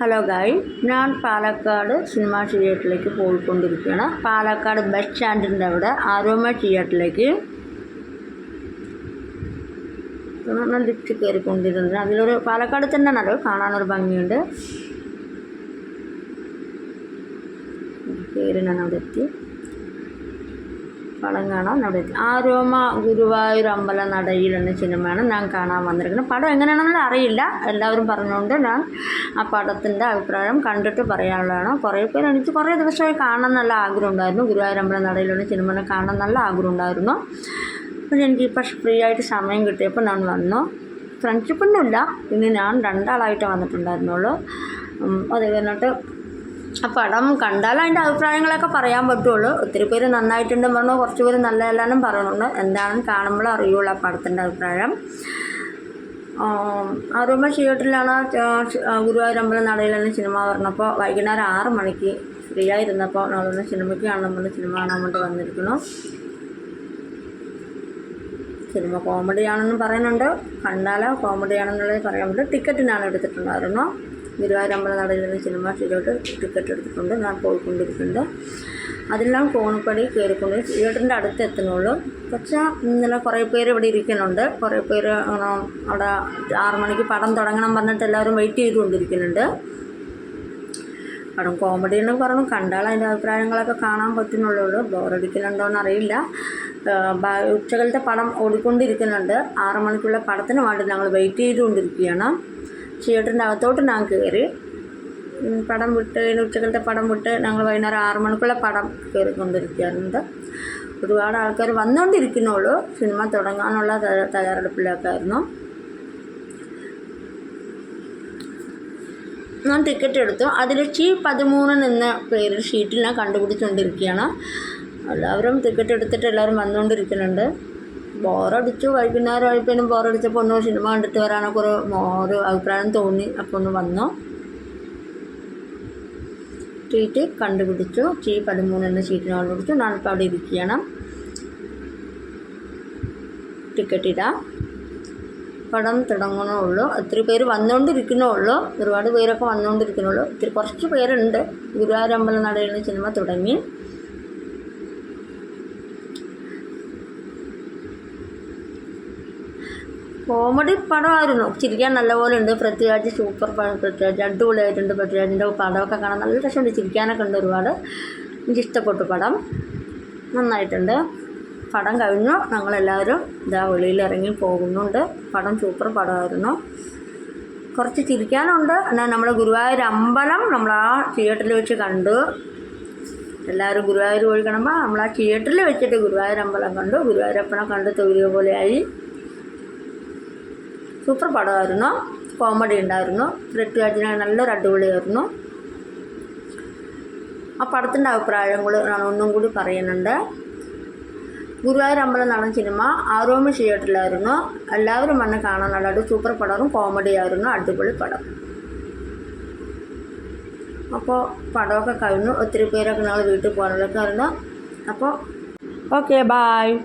Hello ഗായ്, ഞാൻ Palakkad cinema തിയേറ്ററിലേക്ക് പോയിക്കൊണ്ടിരിക്കുകയാണ്. പാലക്കാട് ബസ് സ്റ്റാൻഡിൻ്റെ അവിടെ ആരോമ തിയേറ്ററിലേക്ക് ലിഫ്റ്റ് കയറിക്കൊണ്ടിരുന്നത്. അതിലൊരു പാലക്കാട് തന്നെയാണല്ലോ, കാണാനൊരു ഭംഗിയുണ്ട്. കയറി ഞാൻ അവിടെ എത്തി, പടം കാണാൻ അവിടെ എത്തി. ആരോമ ഗുരുവായൂർ അമ്പല നടയിൽ എന്ന സിനിമയാണ് ഞാൻ കാണാൻ വന്നിരിക്കുന്നത്. പടം എങ്ങനെയാണെന്ന് അറിയില്ല, എല്ലാവരും പറഞ്ഞുകൊണ്ട് ഞാൻ ആ പടത്തിൻ്റെ അഭിപ്രായം കണ്ടിട്ട് പറയാനുള്ളതാണ്. എനിക്ക് കുറേ ദിവസമായി കാണാൻ നല്ല ആഗ്രഹം ഉണ്ടായിരുന്നു. ഗുരുവായൂർ അമ്പല നടയിലുള്ള സിനിമ കാണാൻ നല്ല ആഗ്രഹം ഉണ്ടായിരുന്നു. അപ്പോൾ എനിക്കിപ്പോൾ ഫ്രീ ആയിട്ട് സമയം കിട്ടിയപ്പോൾ ഞാൻ വന്നു. ഫ്രണ്ട്ഷിപ്പൊന്നുമില്ല, ഇനി ഞാൻ 2 ആളായിട്ട് വന്നിട്ടുണ്ടായിരുന്നുള്ളൂ. അത് കഴിഞ്ഞിട്ട് ആ പടം കണ്ടാൽ അതിൻ്റെ അഭിപ്രായങ്ങളൊക്കെ പറയാൻ പറ്റുള്ളൂ. ഒത്തിരി പേര് നന്നായിട്ടുണ്ടെന്ന് പറഞ്ഞു, കുറച്ച് പേര് നല്ലതല്ലാന്നും പറയുന്നുണ്ട്. എന്താണെന്ന് കാണുമ്പോൾ അറിയുള്ളൂ ആ പടത്തിൻ്റെ അഭിപ്രായം. ആരോമ തിയേറ്ററിലാണ് ഗുരുവായൂർ അമ്പലം നടയിലെന്ന സിനിമ പറഞ്ഞപ്പോൾ വൈകുന്നേരം 6 മണിക്ക് ഫ്രീ ആയിരുന്നപ്പോൾ നമ്മളൊന്ന് സിനിമയ്ക്ക് കാണാൻ വേണ്ടി വന്നിരിക്കുന്നു. സിനിമ കോമഡിയാണെന്ന് പറയുന്നുണ്ട്. കണ്ടാലോ കോമഡിയാണെന്നുള്ളത് പറയാൻ പറ്റും. ടിക്കറ്റിനാണ് എടുത്തിട്ടുണ്ടായിരുന്നു. ഗുരുവായൂർ അമ്പല നടയിലെന്ന സിനിമ ടിക്കറ്റ് എടുത്തിട്ടുണ്ട്. ഞാൻ പോയിക്കൊണ്ടിരിക്കുന്നുണ്ട്. അതെല്ലാം കോണിപ്പടി കയറിക്കൊണ്ട് തിയേറ്ററിൻ്റെ അടുത്ത് എത്തുന്നുള്ളൂ. പക്ഷേ ഇന്നലെ കുറേ പേര് ഇവിടെ ഇരിക്കുന്നുണ്ട്. കുറേ പേര് അവിടെ 6 മണിക്ക് പടം തുടങ്ങണം പറഞ്ഞിട്ട് എല്ലാവരും വെയിറ്റ് ചെയ്തുകൊണ്ടിരിക്കുന്നുണ്ട്. പടം കോമഡി എന്ന് പറഞ്ഞു, കണ്ടാൽ അതിൻ്റെ അഭിപ്രായങ്ങളൊക്കെ കാണാൻ പറ്റുന്നുള്ളൂ. ബോറടിക്കുന്നുണ്ടോയെന്ന് അറിയില്ല. ഉച്ചകളത്തെ പടം ഓടിക്കൊണ്ടിരിക്കുന്നുണ്ട്. 6 മണിക്കുള്ള പടത്തിന് വേണ്ടി ഞങ്ങൾ വെയിറ്റ് ചെയ്തുകൊണ്ടിരിക്കുകയാണ്. തിയേറ്ററിൻ്റെ അകത്തോട്ട് ഞാൻ കയറി. പടം വിട്ട് ഉച്ചകളത്തെ പടം വിട്ട് ഞങ്ങൾ വൈകുന്നേരം 6 മണിക്കുള്ള പടം കയറിക്കൊണ്ടിരിക്കാറുണ്ട്. ഒരുപാട് ആൾക്കാർ വന്നുകൊണ്ടിരിക്കുന്നുള്ളൂ. സിനിമ തുടങ്ങാനുള്ള തയ്യാറെടുപ്പിലേക്കായിരുന്നു. ഞാൻ ടിക്കറ്റ് എടുത്തു. അതിൽ C13 എന്ന പേരിൽ ഷീറ്റിൽ ഞാൻ കണ്ടുപിടിച്ചുകൊണ്ടിരിക്കുകയാണ്. എല്ലാവരും ടിക്കറ്റ് എടുത്തിട്ട് എല്ലാവരും വന്നുകൊണ്ടിരിക്കുന്നുണ്ട്. ബോറടിച്ചു. വൈകുന്നേരം ആയപ്പോഴും ബോറടിച്ചപ്പോൾ ഒന്ന് സിനിമ കണ്ടിട്ട് വരാനൊക്കെ ഒരു അഭിപ്രായം തോന്നി. അപ്പോൾ ഒന്ന് വന്നു. സീറ്റ് കണ്ടുപിടിച്ചു. C13 എന്ന സീറ്റിന് കണ്ടുപിടിച്ചു. ഞാനിപ്പോൾ അവിടെ ഇരിക്കുകയാണ്. ടിക്കറ്റ് ഇടാം. പടം തുടങ്ങണുള്ളൂ. ഒത്തിരി പേര് വന്നുകൊണ്ടിരിക്കുന്നുള്ളൂ. ഒരുപാട് പേരൊക്കെ വന്നുകൊണ്ടിരിക്കുന്നുള്ളൂ. കുറച്ച് പേരുണ്ട്. ഗുരുവായൂർ അമ്പല നടയിൽ സിനിമ തുടങ്ങി. കോമഡി പടമായിരുന്നു. ചിരിക്കാൻ നല്ലപോലെ ഉണ്ട്. പൃഥ്വിരാജ് സൂപ്പർ പടം. പൃഥ്വിരാജ് അടിപൊളിയായിട്ടുണ്ട്. പൃഥ്വിരാജിൻ്റെ പടമൊക്കെ കാണാൻ നല്ല രസമുണ്ട്. ചിരിക്കാനൊക്കെ ഉണ്ട് ഒരുപാട്. എനിക്കിഷ്ടപ്പെട്ടു പടം. നന്നായിട്ടുണ്ട്. പടം കഴിഞ്ഞു. ഞങ്ങളെല്ലാവരും വെളിയിൽ ഇറങ്ങി പോകുന്നുണ്ട്. പടം സൂപ്പർ പടമായിരുന്നു. കുറച്ച് ചിരിക്കാനുണ്ട്. എന്നാൽ നമ്മൾ ഗുരുവായൂർ അമ്പലം നമ്മൾ ആ തിയേറ്ററിൽ വെച്ച് കണ്ടു. എല്ലാവരും ഗുരുവായൂർ പോയി കാണുമ്പോൾ നമ്മൾ ആ തിയേറ്ററിൽ വെച്ചിട്ട് ഗുരുവായൂർ അമ്പലം കണ്ടു. ഗുരുവായൂരപ്പനെ കണ്ട് തൊഴിലിയ പോലെയായി. സൂപ്പർ പടമായിരുന്നു. കോമഡി ഉണ്ടായിരുന്നു. പൃഥ്വിരാജിന് നല്ലൊരു അടിപൊളിയായിരുന്നു. ആ പടത്തിൻ്റെ അഭിപ്രായങ്ങൾ ഞാൻ ഒന്നും കൂടി പറയുന്നുണ്ട്. ഗുരുവായൂർ അമ്പലം നടന്ന സിനിമ ആരോമ തിയേറ്ററിലായിരുന്നു. എല്ലാവരും വന്ന് കാണാൻ നല്ല സൂപ്പർ പടവും കോമഡിയായിരുന്നു. അടിപൊളി പടം. അപ്പോൾ പടമൊക്കെ കഴിഞ്ഞു. ഒത്തിരി പേരൊക്കെ ഞങ്ങൾ വീട്ടിൽ പോകാനുള്ളതൊക്കെ ആയിരുന്നു. അപ്പോൾ ഓക്കെ, ബായ്.